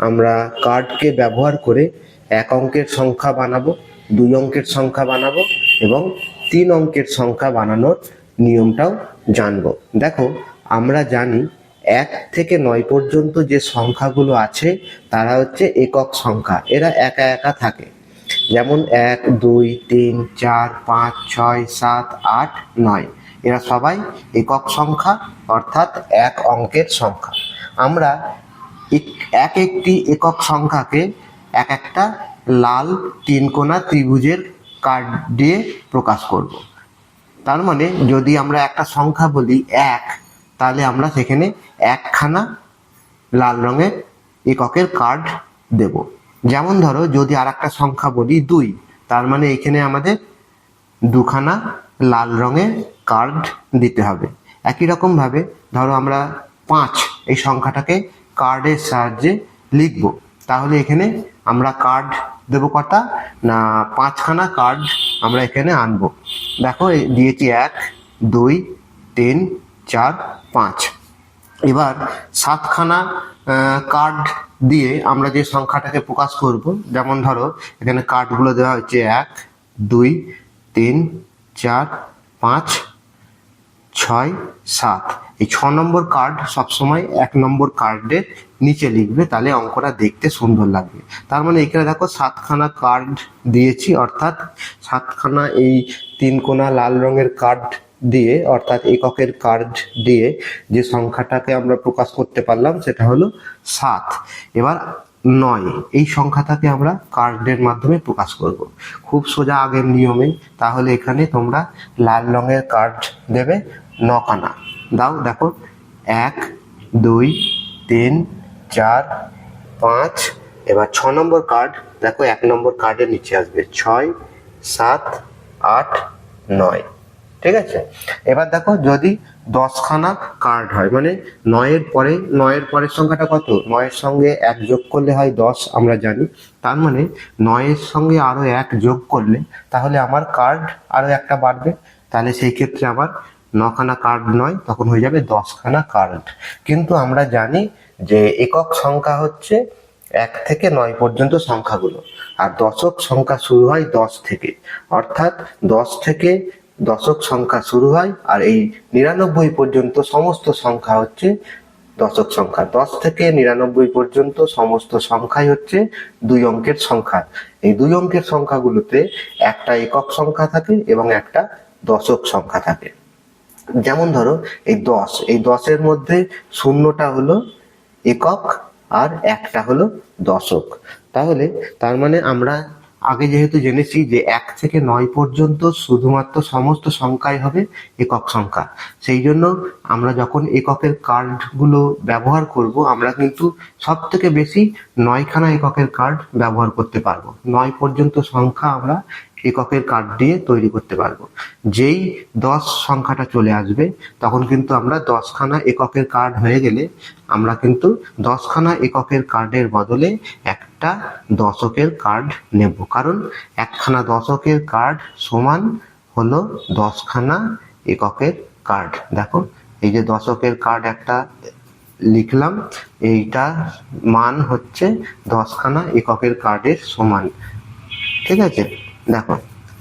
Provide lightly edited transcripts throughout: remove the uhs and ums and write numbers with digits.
আমরা কার্ডকে ব্যবহার করে 1 অঙ্কের সংখ্যা বানাবো, 2 অঙ্কের সংখ্যা বানাবো এবং 3 অঙ্কের সংখ্যা বানানোর নিয়মটাও জানবো। দেখো, আমরা জানি 1 থেকে 9 পর্যন্ত যে সংখ্যাগুলো আছে তারা হচ্ছে একক সংখ্যা, এরা একা একা থাকে। যেমন 1, 2, 3, 4, 5, 6, 7, 8, 9 এরা সবাই একক সংখ্যা, অর্থাৎ 1 অঙ্কের সংখ্যা। আমরা একটি একক সংখ্যাকে এক একটা লাল 3 কোণা ত্রিভুজের কার্ড দিয়ে প্রকাশ করব। তার মানে যদি আমরা একটা সংখ্যা বলি 1, তাহলে আমরা সেখানে 1খানা লাল রঙের এককের কার্ড দেব। যেমন ধরো, যদি আর একটা সংখ্যা বলি 2, তার মানে এখানে আমাদের 2খানা লাল রঙের কার্ড দিতে হবে। একই রকম ভাবে ধরো আমরা 5 এই সংখ্যাটাকে কার্ডের সাহায্যে লিখব, তাহলে এখানে আমরা কার্ড দেব কটা না 5খানা কার্ড আমরা এখানে আনবো। দেখো দিয়েছি 1, 2, 3, 4, 5। এবার 7খানা কার্ড দিয়ে আমরা যে সংখ্যাটাকে প্রকাশ করব, যেমন ধরো এখানে কার্ডগুলো দেওয়া হচ্ছে 1, 2, 3, 4, 5, 6, 7। এই 6 নম্বর কার্ড সবসময় 1 নম্বর কার্ডের নিচে লিখবে, তাহলে অঙ্কটা দেখতে সুন্দর লাগবে। তার মানে এখানে দেখো 7খানা কার্ড দিয়েছি, অর্থাৎ 7খানা এই 3 কোণা লাল রঙের কার্ড দিয়ে, অর্থাৎ এককের কার্ড দিয়ে যে সংখ্যাটাকে আমরা প্রকাশ করতে পারলাম সেটা হলো 7। এবার 9 এই সংখ্যাটাকে আমরা কার্ডের মাধ্যমে প্রকাশ করব, খুব সোজা আগের নিয়মে। তাহলে এখানে তোমরা লাল রঙের কার্ড দেবে 9খানা। দাও, দেখো 1, 2, 3, 4, 5। এবার 6 নম্বর কার্ড দেখো 1 নম্বর কার্ডের নিচে আসবে 6, 7, 8, 9। ঠিক আছে। এবার দেখো যদি 10খানা কার্ড হয়, মানে 9-এর পরের সংখ্যাটা কত? 9-এর সঙ্গে 1 যোগ করলে হয় 10, আমরা জানি। তার মানে 9-এর সঙ্গে আরো 1 যোগ করলে তাহলে আমার কার্ড আরো একটা বাড়বে, তাহলে সেই ক্ষেত্রে আমার 9খানা কার্ড নয়, তখন হয়ে যাবে 10খানা কার্ড। কিন্তু আমরা জানি যে একক সংখ্যা হচ্ছে 1 থেকে 9 পর্যন্ত সংখ্যাগুলো, আর দশক সংখ্যা শুরু হয় 10 থেকে, অর্থাৎ 10 থেকে দশক সংখ্যা শুরু হয়, আর এই 99 পর্যন্ত সমস্ত সংখ্যা হচ্ছে দশক সংখ্যা। 10 থেকে 99 পর্যন্ত সমস্ত সংখ্যাই হচ্ছে 2 অঙ্কের সংখ্যা। এই 2 অঙ্কের সংখ্যাগুলোতে একটা একক সংখ্যা থাকে এবং একটা দশক সংখ্যা থাকে। যেমন ধরো এই 10, এই 10-এর মধ্যে 0টা হলো একক আর 1টা হলো দশক। তাহলে তার মানে আমরা আগে যেহেতু জেনেছি যে 1 থেকে 9 পর্যন্ত শুধুমাত্র সমস্ত সংখ্যাই হবে একক সংখ্যা, সেই জন্য আমরা যখন এককের কার্ডগুলো ব্যবহার করব, আমরা কিন্তু সব থেকে বেশি 9খানা এককের কার্ড ব্যবহার করতে পারবো। 9 পর্যন্ত সংখ্যা আমরা এককের কার্ড দিয়ে তৈরি করতে পারবো। যেই 10 সংখ্যাটা চলে আসবে তখন কিন্তু আমরা 10খানা এককের কার্ড হয়ে গেলে আমরা কিন্তু 10খানা এককের কার্ডের বদলে একটা দশকের কার্ড নেব, কারণ 1খানা দশকের কার্ড সমান হলো 10খানা এককের কার্ড। দেখো এই যে দশকের কার্ড একটা লিখলাম, এইটা মান হচ্ছে 10খানা এককের কার্ডের সমান। ঠিক আছে, দেখো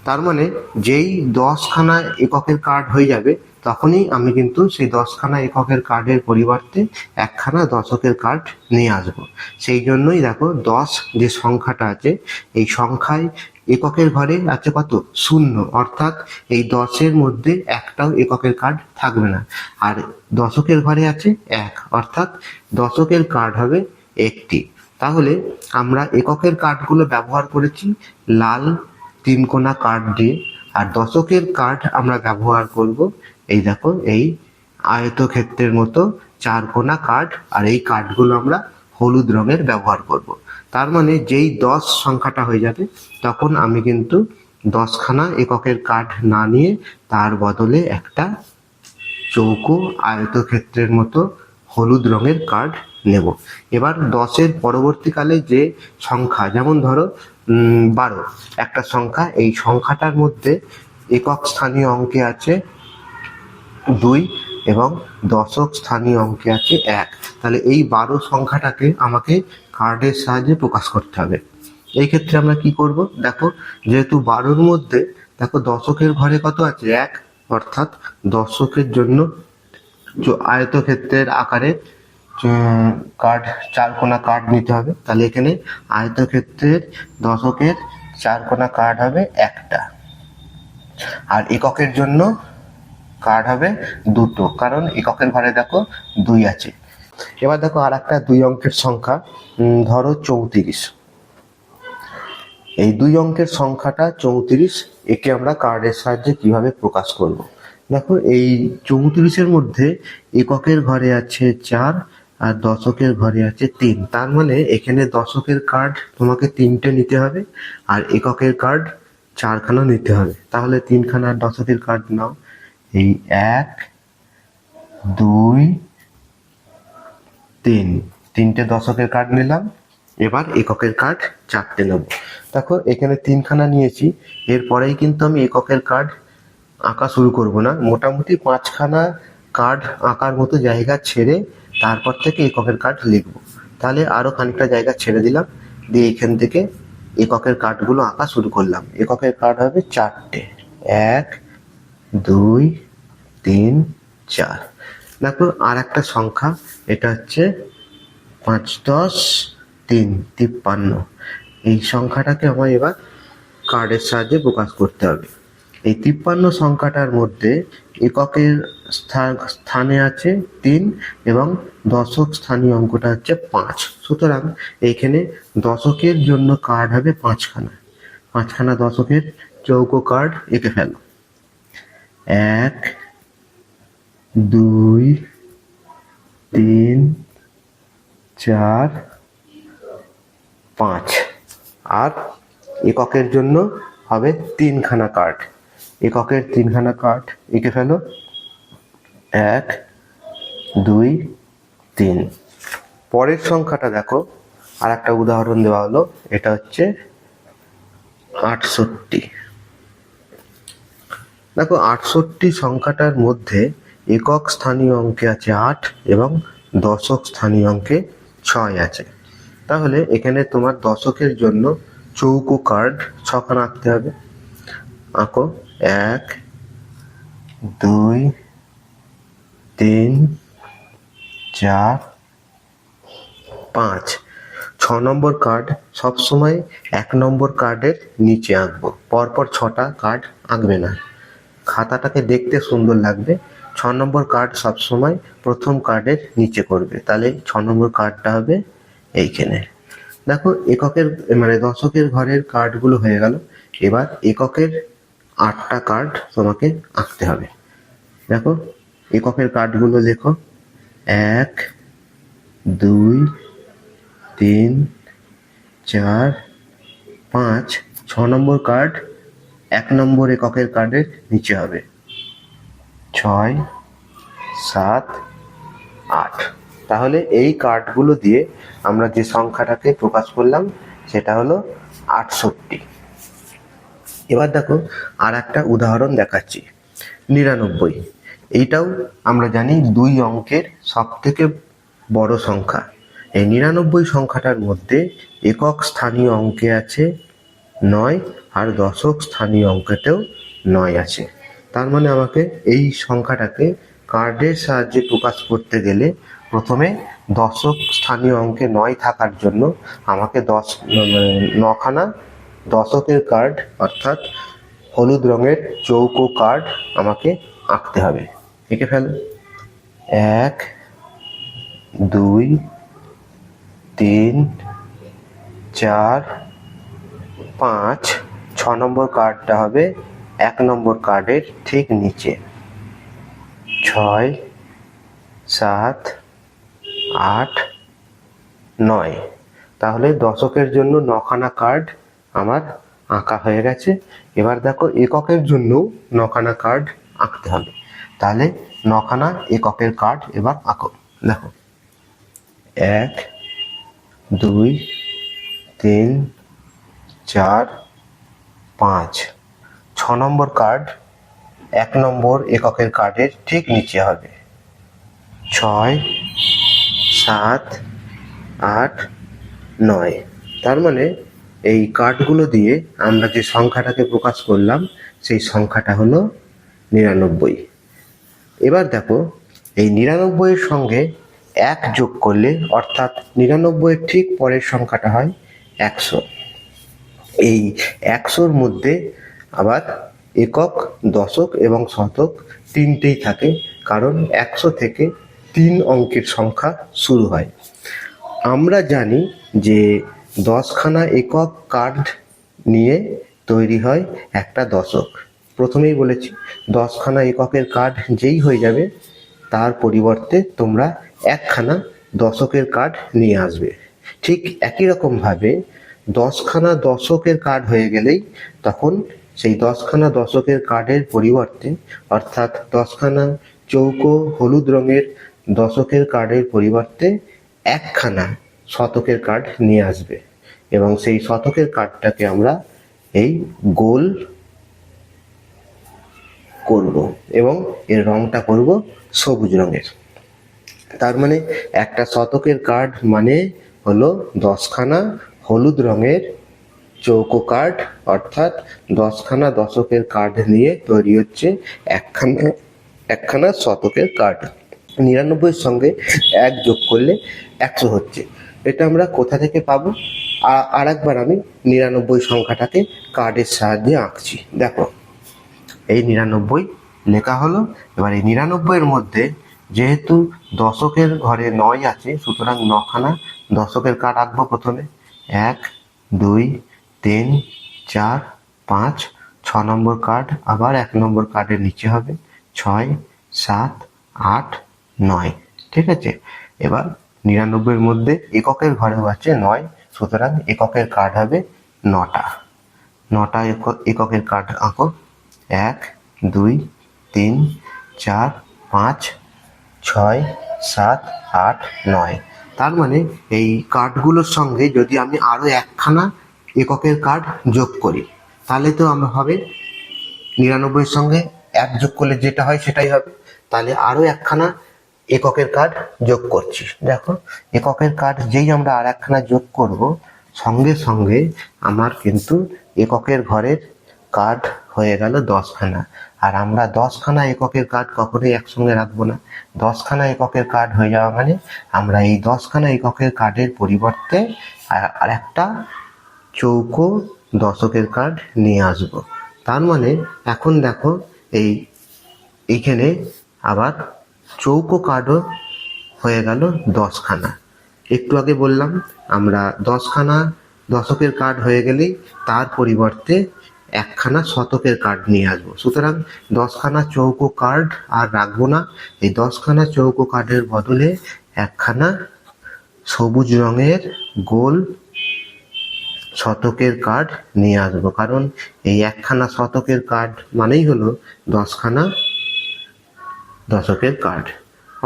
তার মানে যেই 10খানা এককের কার্ড হয়ে যাবে তখনই আমি কিন্তু সেই 10খানা এককের কার্ডের পরিবর্তে 1খানা দশকের কার্ড নিয়ে আসবো। সেই জন্যই দেখো 10 যে সংখ্যাটা আছে, এই সংখ্যায় এককের ঘরে আছে কত? 0, অর্থাৎ এই 10-এর মধ্যে একটাও এককের কার্ড থাকবে না। আর দশকের ঘরে আছে 1, অর্থাৎ দশকের কার্ড হবে 1টি। তাহলে আমরা এককের কার্ডগুলো ব্যবহার করেছি লাল 3 কোণা কার্ড দিয়ে, আর দশকের কার্ড আমরা ব্যবহার করব এই দেখো এই আয়তক্ষেত্রের মতো 4 কোণা কার্ড, আর এই কার্ডগুলো আমরা হলুদ রঙের ব্যবহার করব। তার মানে যেই 10 সংখ্যাটা হয়ে যাবে তখন আমি কিন্তু 10খানা এককের কার্ড না নিয়ে তার বদলে একটা চৌকো আয়তক্ষেত্রের মতো হলুদ রঙের কার্ড নেব। এবার 10-এর পরবর্তীকালে যে সংখ্যা, যেমন ধরো 12 একটা সংখ্যা, এই সংখ্যাটার মধ্যে একক স্থানীয় অঙ্কে আছে 2 এবং দশক স্থানীয় অঙ্কে আছে 1। তাহলে এই 12 সংখ্যাটাকে আমাকে কার্ডের সাহায্যে প্রকাশ করতে হবে। এই ক্ষেত্রে আমরা কি করব, দেখো যেহেতু 12-র মধ্যে দেখো দশকের ঘরে কত আছে, 1, অর্থাৎ দশকের জন্য আয়তক্ষেত্রের আকারে কার্ড, 4 কোণা কার্ড নিতে হবে। তাহলে এখানে আয়তক্ষেত্রের দশকের 4 কোণা কার্ড হবে একটা, আর এককের জন্য কার্ড হবে 2টো, কারণ এককের ঘরে দেখো 2 আছে। এবার দেখো আর একটা 2 অঙ্কের সংখ্যা, ধরো 34। এই 2 অঙ্কের সংখ্যাটা 34, একে আমরা কার্ডের সাহায্যে কিভাবে প্রকাশ করব। দেখো এই 34-এর মধ্যে এককের ঘরে আছে 4 আর দশকের ঘরে আছে 3। তার মানে এখানে দশকের কার্ড তোমাকে 3টে নিতে হবে আর এককের কার্ড 4খানা নিতে হবে। তাহলে 3খানা দশকের কার্ড নাও। এই 1, 2, 3, 3টে দশকের কার্ড নিলাম। এবার এককের কার্ড 4টে নেব। দেখো এখানে 3খানা নিয়েছি, এরপরেই কিন্তু আমি এককের কার্ড আঁকা শুরু করব না, মোটামুটি 5খানা কার্ড আঁকার মতো জায়গা ছেড়ে তারপর থেকে এককের কার্ড লিখবো। তাহলে আরো খানিকটা জায়গা ছেড়ে দিলাম, দিয়ে এখান থেকে এককের কার্ডগুলো আঁকা শুরু করলাম। এককের কার্ড হবে 4টে, 1, 2, 3, 4। দেখো আর একটা সংখ্যা, এটা হচ্ছে 5, 10, 3, 53। এই সংখ্যাটাকে আমার এবার কার্ডের সাহায্যে প্রকাশ করতে হবে। এই 53 সংখ্যাটার মধ্যে এককের স্থানে আছে 3 এবং দশক স্থানীয় অঙ্কটা হচ্ছে 5। সুতরাং এইখানে দশকের জন্য কার্ড হবে 5খানা। 5খানা দশকের চৌকো কার্ড এঁকে ফেলো। 1, 2, 3, 4, 5। আর এককের জন্য হবে 3খানা কার্ড। এককের 3খানা কার্ড এঁকে ফেলো। 1, 2, 3। পরের সংখ্যাটা দেখো, আর একটা উদাহরণ দেওয়া হলো, এটা হচ্ছে 68। দেখো 68 সংখ্যাটার মধ্যে একক স্থানীয় অঙ্কে আছে 8 এবং দশক স্থানীয় অঙ্কে 6 আছে। তাহলে এখানে তোমার দশকের জন্য চৌকো কার্ড 6খানা আঁকতে হবে। আঁকো। 1, 2, 3, 4, 5। 6 নম্বর কার্ড সবসময় 1 নম্বর কার্ডের নিচে আঁকবো, পরপর 6টা কার্ড আঁকবে না, খাতাটাকে দেখতে সুন্দর লাগবে। 6 নম্বর কার্ড সবসময় প্রথম কার্ডের নিচে করবে, তাহলে 6 নম্বর কার্ডটা হবে এইখানে। দেখো এককের মানে দশকের ঘরের কার্ডগুলো হয়ে গেল। এবার এককের 8টা কার্ড তোমাকে আঁকতে হবে। দেখো এককের কার্ডগুলো লেখো। 1, 2, 3, 4, 5। 6 নম্বর কার্ড 1 নম্বর এককের কার্ডের নিচে হবে। 6, 7, 8। তাহলে এই কার্ডগুলো দিয়ে আমরা যে সংখ্যাটাকে প্রকাশ করলাম সেটা হলো 68। এবার দেখো আর একটা উদাহরণ দেখাচ্ছি, 99। এইটাও আমরা জানি 2 অঙ্কের সব থেকে বড় সংখ্যা। এই 99 সংখ্যাটার মধ্যে একক স্থানীয় অঙ্কে আছে 9 আর দশক স্থানীয় অঙ্কেতেও 9 আছে। তার মানে আমাকে এই সংখ্যাটাকে কার্ডের সাহায্যে প্রকাশ করতে গেলে প্রথমে দশক স্থানীয় অঙ্কে 9 থাকার জন্য আমাকে 9খানা দশকের কার্ড অর্থাৎ হলুদ রঙের চৌকো কার্ড আমাকে আঁকতে হবে। এঁকে ফেলো। 1, 2, 3, 4, 5। 6 নম্বর কার্ডটা হবে 1 নম্বর কার্ডের ঠিক নিচে। 6, 7, 8, 9। তাহলে দশকের জন্য 9খানা কার্ড আমার আঁকা হয়ে গেছে। এবার দেখো এককের জন্য 9খানা কার্ড আঁকতে হবে। তাহলে 9খানা এককের কার্ড এবার আঁকো। দেখো 1, 2, 3, 4, 5। 6 নম্বর কার্ড 1 নম্বর এককের কার্ডের ঠিক নিচে হবে। 6, 7, 8, 9। তার মানে এই কার্ডগুলো দিয়ে আমরা যে সংখ্যাটাকে প্রকাশ করলাম সেই সংখ্যাটা হলো 99। এবার দেখো এই 99-এর সঙ্গে 1 যোগ করলে অর্থাৎ 99-এর ঠিক পরের সংখ্যাটা হয় 100। এই 100-র মধ্যে আবার একক, দশক এবং শতক তিনটেই থাকে, কারণ 100 থেকে 3 অঙ্কের সংখ্যা শুরু হয়। আমরা জানি যে 10খানা একক কার্ড নিয়ে তৈরি হয় একটা দশক। প্রথমেই বলেছি 10খানা এককের কার্ড যেই হয়ে যাবে তার পরিবর্তে তোমরা 1খানা দশকের কার্ড নিয়ে আসবে। ঠিক একই রকমভাবে 10খানা দশকের কার্ড হয়ে গেলেই তখন সেই 10খানা দশকের কার্ডের পরিবর্তে অর্থাৎ 10খানা চৌকো হলুদ রঙের দশকের কার্ডের পরিবর্তে 1খানা শতকের কার্ড নিয়ে আসবে এবং সেই শতকের কার্ডটাকে আমরা এই গোল করব এবং এর রংটা করব সবুজ রঙের। তার মানে একটা শতকের কার্ড মানে হলো 10খানা হলুদ রঙের চৌকো কার্ড, অর্থাৎ 10খানা দশকের কার্ড নিয়ে তৈরি হচ্ছে একখানা শতকের কার্ড। 99-এর সঙ্গে 1 যোগ করলে 100 হচ্ছে। এটা আমরা কোথা থেকে পাবো? আর একবার আমি 99 সংখ্যাটাকে কার্ডের সাহায্যে আঁকছি। দেখো এই 99 লেখা হলো। এবার এই 99-এর মধ্যে যেহেতু দশকের ঘরে 9 আছে, সুতরাং 9খানা দশকের কার্ড আঁকবো প্রথমে। 1, 2, 3, 4, 5, 6 নম্বর কার্ড আবার 1 নম্বর কার্ডের নিচে হবে। 6, 7, 8, 9। ঠিক আছে। এবার 99-এর মধ্যে এককের ঘরেও আছে 9, সুতরাং এককের কার্ড হবে 9টা এককের কার্ড আঁকো। 1, 2, 3, 4, 5, 6, 7, 8, 9। তার মানে এই কার্ডগুলোর সঙ্গে যদি আমি আরো 1খানা এককের কার্ড যোগ করি তাহলে তো আমরা হবে 99-এর সঙ্গে 1 যোগ করলে যেটা হয় সেটাই হবে। তাহলে আরো 1খানা এককের কার্ড যোগ করছি। দেখো এককের কার্ড যেই আমরা আর 1খানা যোগ করব সঙ্গে সঙ্গে আমার কিন্তু এককের ঘরের কার্ড হয়ে গেল 10খানা। আর আমরা 10খানা এককের কার্ড কখনোই একসঙ্গে রাখবো না। 10খানা এককের কার্ড হয়ে যাওয়া মানে আমরা এই 10খানা এককের কার্ডের পরিবর্তে আর একটা চৌকো দশকের কার্ড নিয়ে আসব। তার মানে এখন দেখো এইখানে আবার চৌকো কার্ডও হয়ে গেল 10খানা। একটু আগে বললাম আমরা 10খানা দশকের কার্ড হয়ে গেলেই তার পরিবর্তে 1খানা শতকের কার্ড নিয়ে আসবো। সুতরাং 10খানা চৌকো কার্ড আর রাখবো না। এই 10খানা চৌকো কার্ডের বদলে 1খানা সবুজ রঙের গোল শতকের কার্ড নিয়ে আসবো, কারণ এই 1খানা শতকের কার্ড মানেই হলো 10খানা দশকের কার্ড।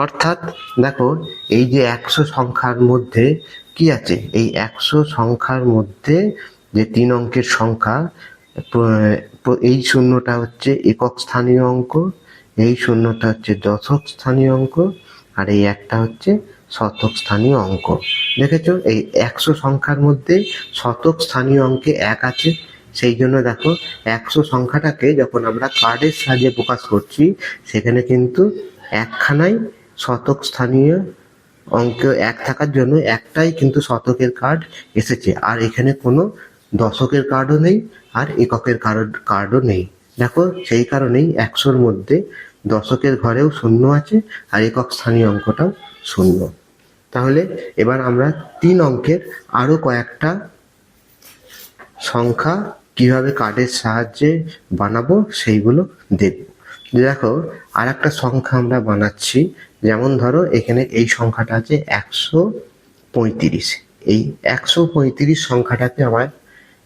অর্থাৎ দেখো এই যে 100 সংখ্যার মধ্যে কি আছে, এই 100 সংখ্যার মধ্যে যে 3 অঙ্কের সংখ্যা, এই শূন্যটা হচ্ছে একক স্থানীয় অঙ্ক, এই শূন্যটা হচ্ছে দশক স্থানীয় অঙ্ক, আর এই একটা হচ্ছে শতক স্থানীয় অঙ্ক। দেখেছো এই 100 সংখ্যার মধ্যে শতক স্থানীয় অঙ্কে 1 আছে। সেই জন্য দেখো 100 সংখ্যাটাকে যখন আমরা কার্ডের সাহায্যে প্রকাশ করছি সেখানে কিন্তু 1খানাই শতক স্থানীয় অঙ্ক 1 থাকার জন্য একটাই কিন্তু শতকের কার্ড এসেছে, আর এখানে কোনো দশকের কার্ডও নেই আর এককের কার্ডও নেই। দেখো সেই কারণেই 100-র মধ্যে দশকের ঘরেও শূন্য আছে আর একক স্থানীয় অঙ্কটাও শূন্য। তাহলে এবার আমরা 3 অঙ্কের আরো কয়েকটা সংখ্যা কিভাবে কার্ডের সাহায্যে বানাবো সেইগুলো দেখব। দেখো আর একটা সংখ্যা আমরা বানাচ্ছি। যেমন ধরো এখানে এই সংখ্যাটা আছে 135। এই 135 সংখ্যাটাকে আমার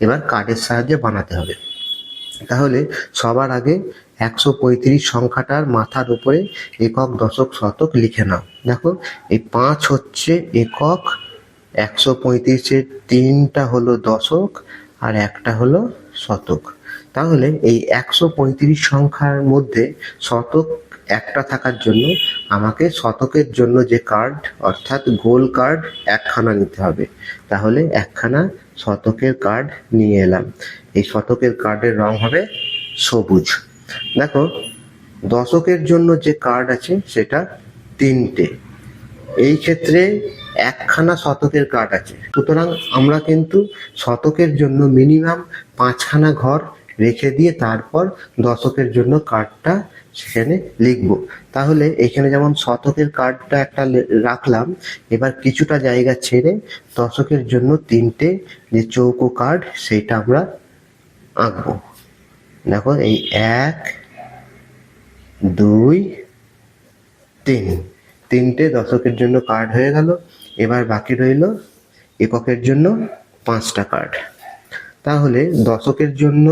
এবার কার্ডের সাহায্যে বানাতে হবে। তাহলে সবার আগে 135 সংখ্যাটার মাথার উপরে একক, দশক, শতক লিখে নাও। দেখো এই 5 হচ্ছে একক, 135-এর 3টা হলো দশক আর একটা হলো শতক। তাহলে এই 135 সংখ্যার মধ্যে শতক একটা থাকার জন্য আমাকে শতকের জন্য যে কার্ড অর্থাৎ গোল কার্ড একখানা নিতে হবে। তাহলে একখানা শতকের কার্ড নিয়ে এলাম। এই শতকের কার্ডের রং হবে সবুজ। দেখো, দশকের জন্য যে কার্ড আছে সেটা 3টে। এই ক্ষেত্রে একখানা শতকের কার্ড আছে, সুতরাং আমরা কিন্তু শতকের জন্য মিনিমাম 5খানা ঘর রেখে দিয়ে তারপর দশকের জন্য কার্ডটা সেখানে লিখব। তাহলে এখানে যেমন শতকের কার্ডটা একটা রাখলাম, এবার কিছুটা জায়গা ছেড়ে দশকের জন্য 3টে যে চৌকো কার্ড সেটা আমরা আঁকবো। দেখো, এই 1 2 3, 3টে দশকের জন্য কার্ড হয়ে গেল। এবার বাকি রইল এককের জন্য 5টা কার্ড। তাহলে দশকের জন্য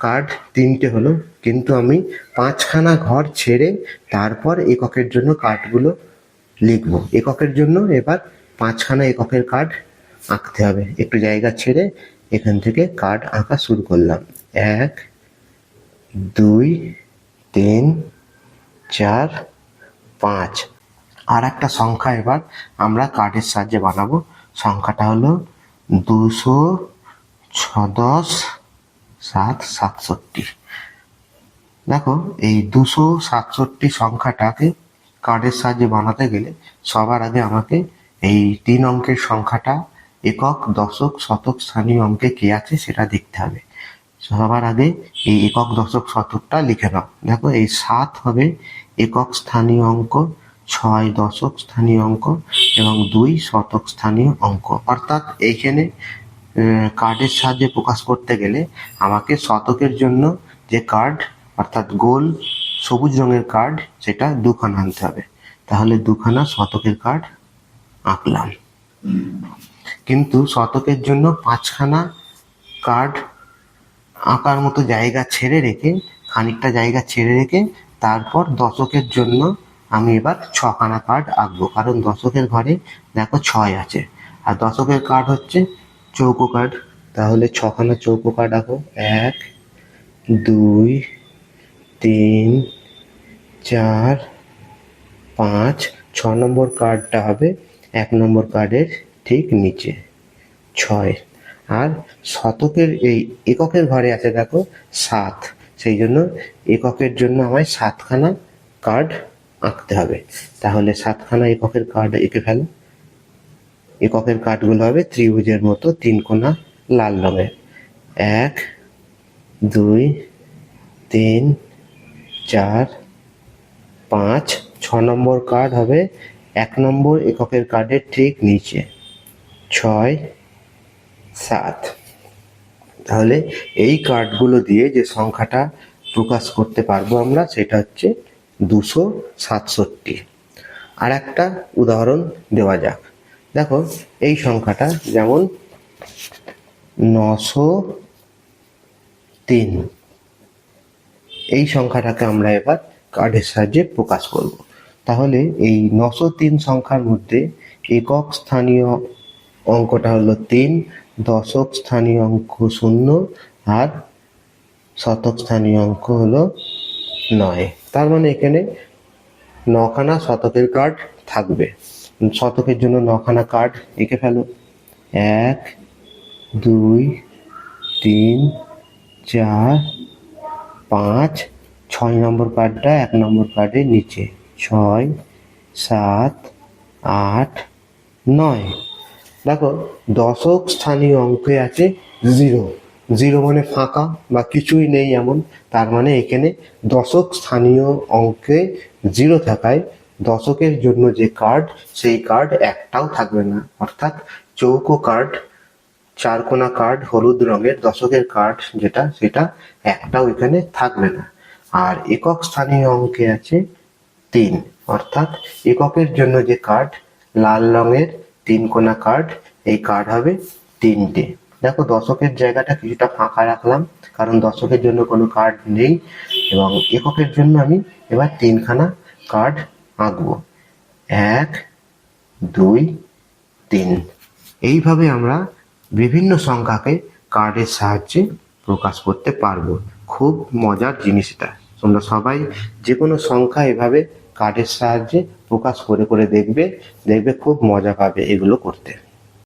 কার্ড 3টে হলো, কিন্তু আমি 5খানা ঘর ছেড়ে তারপর এককের জন্য কার্ডগুলো লিখব। এককের জন্য এবার 5খানা এককের কার্ড আঁকতে হবে। একটু জায়গা ছেড়ে এখান থেকে কার্ড আঁকা শুরু করলাম। 1 2 3 4 5। আর একটা সংখ্যা এবার আমরা কার্ডের সাহায্যে বানাবো। সংখ্যাটা হলো 200 6 10 7 67। দেখো, এই 267 সংখ্যাটাকে কার্ডের সাহায্যে বানাতে গেলে সবার আগে আমাকে এই 3 অঙ্কের সংখ্যাটা একক, দশক, শতক, স্থানীয় অঙ্কে কি আছে সেটা দেখতে হবে। সবার আগে এই একক, দশক, শতকটা লিখে নাও। দেখো, এই 7 হবে একক স্থানীয় অঙ্ক, 6 দশক স্থানীয় অঙ্ক এবং 2 শতক স্থানীয় অঙ্ক। অর্থাৎ এইখানে কার্ডের সাহায্যে প্রকাশ করতে গেলে আমাকে শতকের জন্য যে কার্ড অর্থাৎ গোল সবুজ রঙের কার্ড সেটা 2খানা আনতে হবে। তাহলে 2খানা শতকের কার্ড আঁকলাম। কিন্তু শতকের জন্য 5খানা কার্ড আঁকার মতো জায়গা ছেড়ে রেখে, খানিকটা জায়গা ছেড়ে রেখে তারপর দশকের জন্য আমি এবার 6খানা কার্ড আঁকবো। কারণ দশকের ঘরে দেখো 6 আছে, আর দশকের কার্ড হচ্ছে চৌকো কার্ড। তাহলে 6খানা চৌকো কার্ড আঁকো। 1 2 3 4 5। 6 নম্বর কার্ডটা হবে 1 নম্বর কার্ডের ঠিক নিচে, 6। আর শতকের এই এককের ঘরে আছে দেখো 7, সেই জন্য এককের জন্য আমায় 7খানা কার্ড আঁকতে হবে। তাহলে 7খানা এককের কার্ড এঁকে ফেলো। এককের কার্ডগুলো হবে ত্রিভুজের মতো 3 কোণা লাল রঙের। 1 2 3 4 5। 6 নম্বর কার্ড হবে 1 নম্বর এককের কার্ডের ঠিক নিচে, 6 7। তাহলে এই কার্ডগুলো দিয়ে যে সংখ্যাটা প্রকাশ করতে পারবো আমরা সেটা হচ্ছে 267। আর একটা উদাহরণ দেওয়া যাক। দেখো, এই সংখ্যাটা যেমন 903, এই সংখ্যাটাকে আমরা এবার কার্ডের সাহায্যে প্রকাশ করব। তাহলে এই 903 সংখ্যার মধ্যে একক স্থানীয় অঙ্কটা হলো 3, দশক স্থানীয় অঙ্ক 0 আর শতক স্থানীয় অঙ্ক হলো 9। তার মানে এখানে 9খানা শতকের কার্ড থাকবে। শতকের জন্য 9খানা কার্ড এঁকে ফেলো। 1 2 3 4 5। 6 নম্বর কার্ডটা 1 নম্বর কার্ডের নিচে, 6 7 8 9। দেখো, দশক স্থানীয় অঙ্কে আছে 0। 0 মানে ফাঁকা বা কিছুই নেই এমন। তার মানে এখানে দশক স্থানীয় অঙ্কে 0 থাকায় দশকের জন্য যে কার্ড সেই কার্ড একটাও থাকবে না। অর্থাৎ চৌকো কার্ড, 4 কোণা কার্ড হলুদ রঙের দশকের কার্ড যেটা, সেটা একটাও এখানে থাকবে না। আর একক স্থানীয় অঙ্কে আছে 3, অর্থাৎ এককের জন্য যে কার্ড লাল রঙের 3 কোণা কার্ড, এই কার্ড হবে 3টে। দেখো, দশকের জায়গাটা কিছুটা ফাঁকা রাখলাম কারণ দশকের জন্য কোনো কার্ড নেই, এবং এককের জন্য আমি এবার 3খানা কার্ড আঁকবো। 1 2 3। এইভাবে আমরা বিভিন্ন সংখ্যাকে কার্ডের সাহায্যে প্রকাশ করতে পারবো। খুব মজার জিনিস এটা। তোমরা সবাই যে কোনো সংখ্যা এভাবে কার্ডের সাহায্যে প্রকাশ করে করে দেখবে, দেখবে খুব মজা পাবে এগুলো করতে।